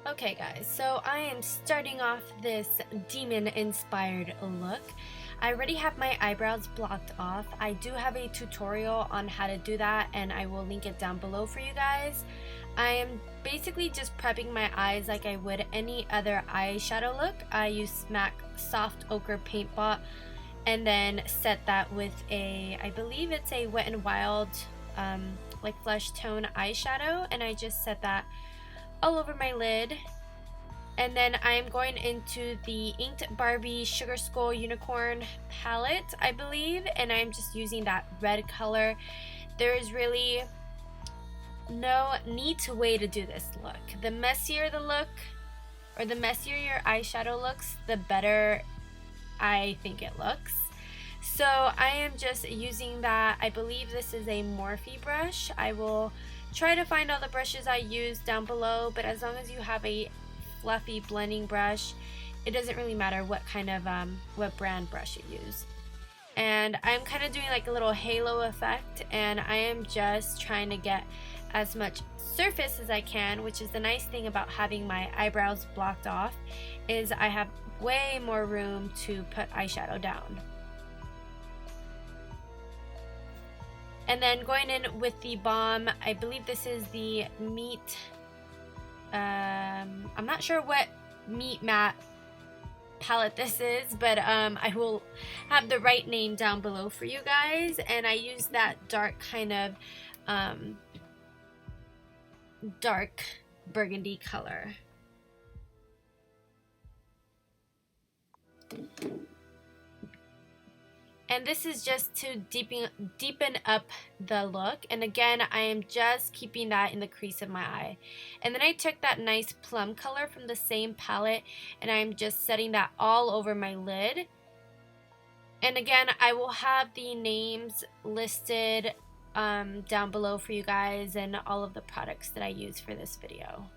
Okay guys, so I am starting off this demon inspired look. I already have my eyebrows blocked off. I do have a tutorial on how to do that and I will link it down below for you guys. I am basically just prepping my eyes like I would any other eyeshadow look. I use MAC Soft Ochre Paint Pot and then set that with a, I believe it's a Wet n Wild like flesh tone eyeshadow, and I just set that all over my lid. And then I'm going into the Inked Barbie Sugar Skull Unicorn palette, I believe, and I'm just using that red color. There is really no neat way to do this look. The messier the look, or the messier your eyeshadow looks, the better I think it looks. So I am just using that, I believe this is a Morphe brush. I will try to find all the brushes I use down below, but as long as you have a fluffy blending brush, it doesn't really matter what kind of what brand brush you use. And I'm kind of doing like a little halo effect, and I am just trying to get as much surface as I can, which is the nice thing about having my eyebrows blocked off, is I have way more room to put eyeshadow down. And then going in with the balm, I believe this is the Meat, I'm not sure what Meat Matte palette this is, but I will have the right name down below for you guys. And I use that dark kind of dark burgundy color. And this is just to deepen up the look. And again, I am just keeping that in the crease of my eye. And then I took that nice plum color from the same palette and I'm just setting that all over my lid. And again, I will have the names listed down below for you guys and all of the products that I use for this video.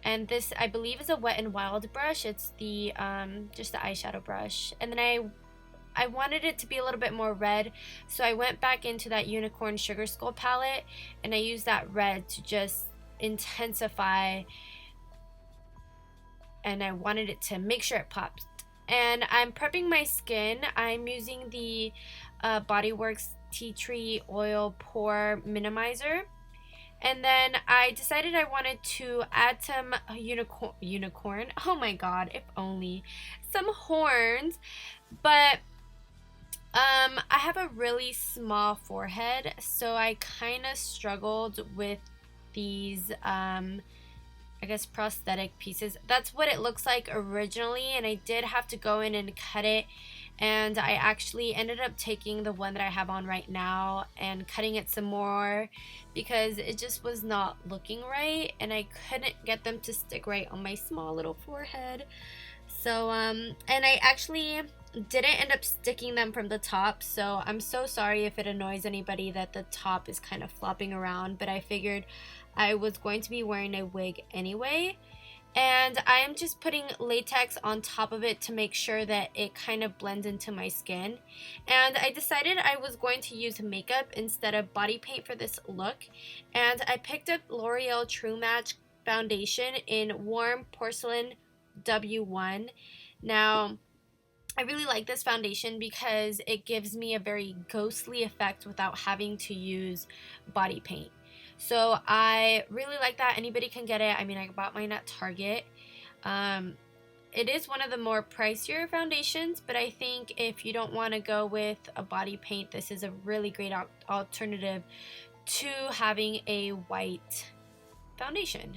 And this, I believe, is a Wet n Wild brush. It's the just the eyeshadow brush. And then I wanted it to be a little bit more red, so I went back into that Unicorn Sugar Skull palette and I used that red to just intensify, and I wanted it to make sure it popped. And I'm prepping my skin. I'm using the Body Works Tea Tree Oil Pore Minimizer. And then I decided I wanted to add some unicorn, oh my god, if only, some horns, but I have a really small forehead, so I kind of struggled with these, I guess, prosthetic pieces. That's what it looks like originally, and I did have to go in and cut it, and I actually ended up taking the one that I have on right now and cutting it some more because it just was not looking right, and I couldn't get them to stick right on my small little forehead. So, and I actually didn't end up sticking them from the top, so I'm so sorry if it annoys anybody that the top is kind of flopping around, but I figured I was going to be wearing a wig anyway. And I am just putting latex on top of it to make sure that it kind of blends into my skin. And I decided I was going to use makeup instead of body paint for this look, and I picked up L'Oreal True Match foundation in Warm Porcelain W1. Now, I really like this foundation because it gives me a very ghostly effect without having to use body paint. So I really like that. Anybody can get it. I mean, I bought mine at Target. It is one of the more pricier foundations, but I think if you don't want to go with a body paint, this is a really great alternative to having a white foundation.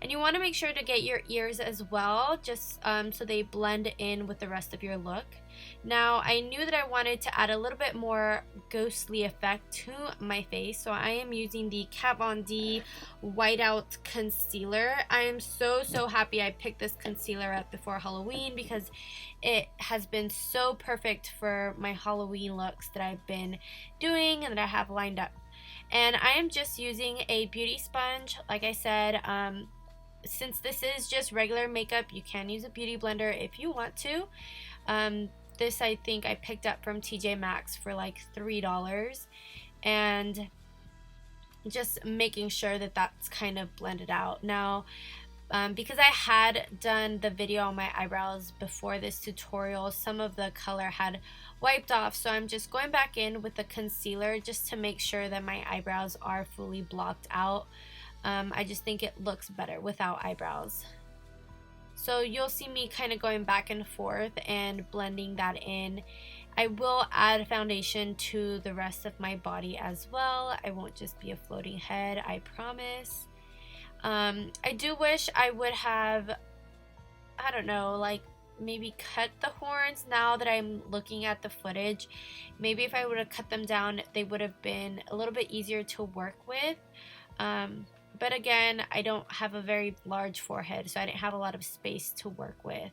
And you want to make sure to get your ears as well, just so they blend in with the rest of your look. Now, I knew that I wanted to add a little bit more ghostly effect to my face, so I am using the Kat Von D White Out Concealer. I am so happy I picked this concealer up before Halloween because it has been so perfect for my Halloween looks that I've been doing and that I have lined up. And I am just using a beauty sponge, like I said. Since this is just regular makeup, you can use a beauty blender if you want to. This I think I picked up from TJ Maxx for like $3. And just making sure that that's kind of blended out. Now, because I had done the video on my eyebrows before this tutorial, some of the color had wiped off, so I'm just going back in with the concealer just to make sure that my eyebrows are fully blocked out. I just think it looks better without eyebrows. So you'll see me kind of going back and forth and blending that in. I will add foundation to the rest of my body as well. I won't just be a floating head, I promise. I do wish I would have, I don't know, like maybe cut the horns. Now that I'm looking at the footage, maybe if I would have cut them down, they would have been a little bit easier to work with. But again, I don't have a very large forehead, so I didn't have a lot of space to work with.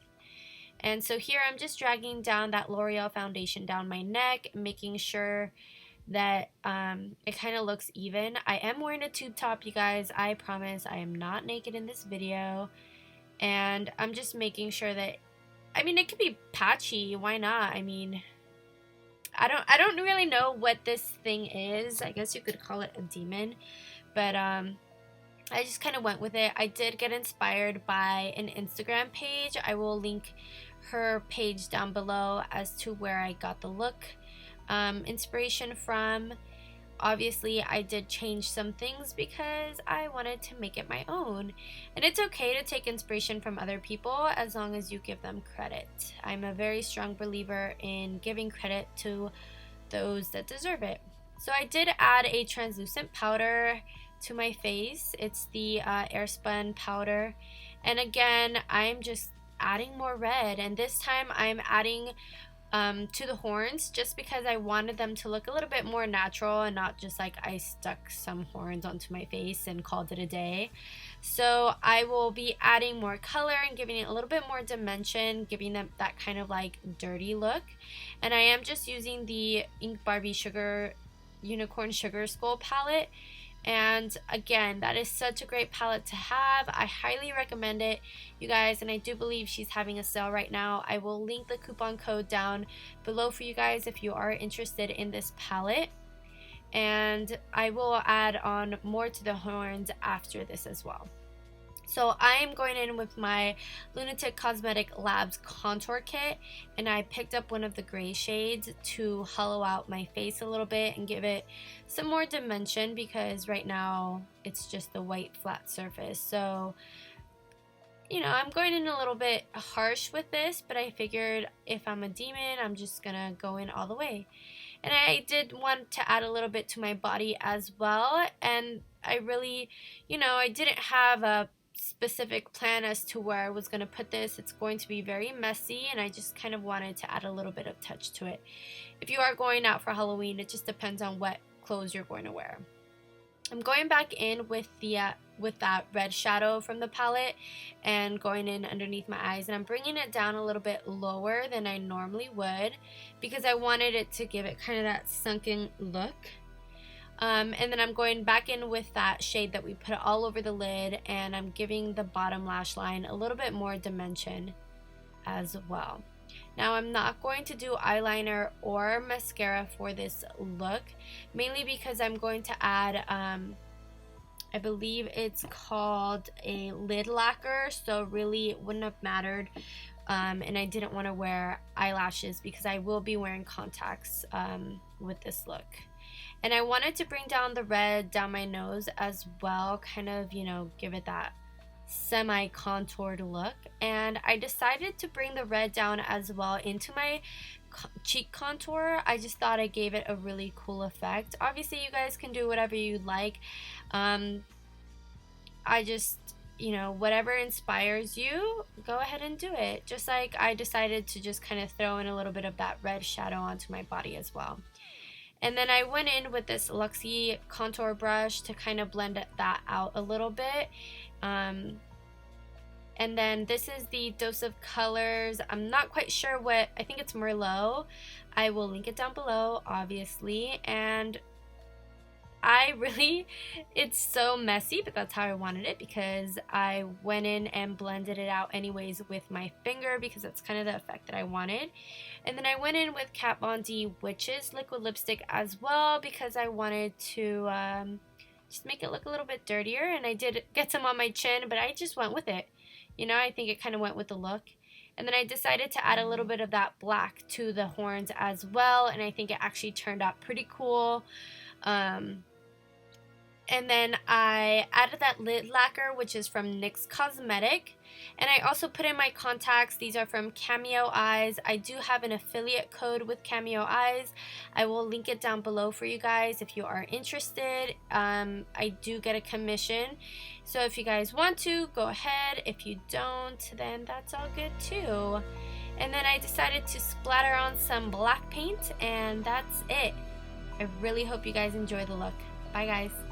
And so here I'm just dragging down that L'Oreal foundation down my neck, making sure that it kind of looks even. I am wearing a tube top, you guys. I promise I am not naked in this video. And I'm just making sure that, I mean, it could be patchy. Why not? I mean, I don't really know what this thing is. I guess you could call it a demon. But I just kind of went with it. I did get inspired by an Instagram page. I will link her page down below as to where I got the look inspiration from. Obviously, I did change some things because I wanted to make it my own. And it's okay to take inspiration from other people as long as you give them credit. I'm a very strong believer in giving credit to those that deserve it. So I did add a translucent powder to my face. It's the Spun powder. And again, I'm just adding more red. And this time I'm adding to the horns just because I wanted them to look a little bit more natural and not just like I stuck some horns onto my face and called it a day. So I will be adding more color and giving it a little bit more dimension, giving them that kind of like dirty look. And I am just using the Ink Barbie Unicorn Sugar Skull palette. And again, that is such a great palette to have. I highly recommend it, you guys, and I do believe she's having a sale right now. I will link the coupon code down below for you guys if you are interested in this palette. And I will add on more to the horns after this as well. So I am going in with my Lunatick Cosmetic Labs contour kit, and I picked up one of the gray shades to hollow out my face a little bit and give it some more dimension because right now it's just the white flat surface. So, you know, I'm going in a little bit harsh with this, but I figured if I'm a demon, I'm just gonna go in all the way. And I did want to add a little bit to my body as well, and I really, you know, I didn't have a specific plan as to where I was going to put this. It's going to be very messy, and I just kind of wanted to add a little bit of touch to it. If you are going out for Halloween, it just depends on what clothes you're going to wear. I'm going back in with the with that red shadow from the palette and going in underneath my eyes, and I'm bringing it down a little bit lower than I normally would because I wanted it to give it kind of that sunken look. And then I'm going back in with that shade that we put all over the lid, and I'm giving the bottom lash line a little bit more dimension as well. Now I'm not going to do eyeliner or mascara for this look, mainly because I'm going to add, I believe it's called a lid lacquer, so really it wouldn't have mattered. And I didn't want to wear eyelashes because I will be wearing contacts with this look. And I wanted to bring down the red down my nose as well, kind of, you know, give it that semi-contoured look. And I decided to bring the red down as well into my cheek contour. I just thought it gave it a really cool effect. Obviously, you guys can do whatever you like. I just, you know, whatever inspires you, go ahead and do it. Just like I decided to just kind of throw in a little bit of that red shadow onto my body as well. And then I went in with this Luxie contour brush to kind of blend that out a little bit. And then this is the Dose of Colors. I'm not quite sure what, I think it's Merlo. I will link it down below, obviously. And I really, it's so messy, but that's how I wanted it because I went in and blended it out anyways with my finger because that's kind of the effect that I wanted. And then I went in with Kat Von D Witches liquid lipstick as well because I wanted to just make it look a little bit dirtier. And I did get some on my chin, but I just went with it. You know, I think it kind of went with the look. And then I decided to add a little bit of that black to the horns as well, and I think it actually turned out pretty cool. And then I added that lid lacquer, which is from NYX Cosmetic. And I also put in my contacts. These are from Cameo Eyes. I do have an affiliate code with Cameo Eyes. I will link it down below for you guys if you are interested. I do get a commission. So if you guys want to, go ahead. If you don't, then that's all good too. And then I decided to splatter on some black paint, and that's it. I really hope you guys enjoy the look. Bye guys.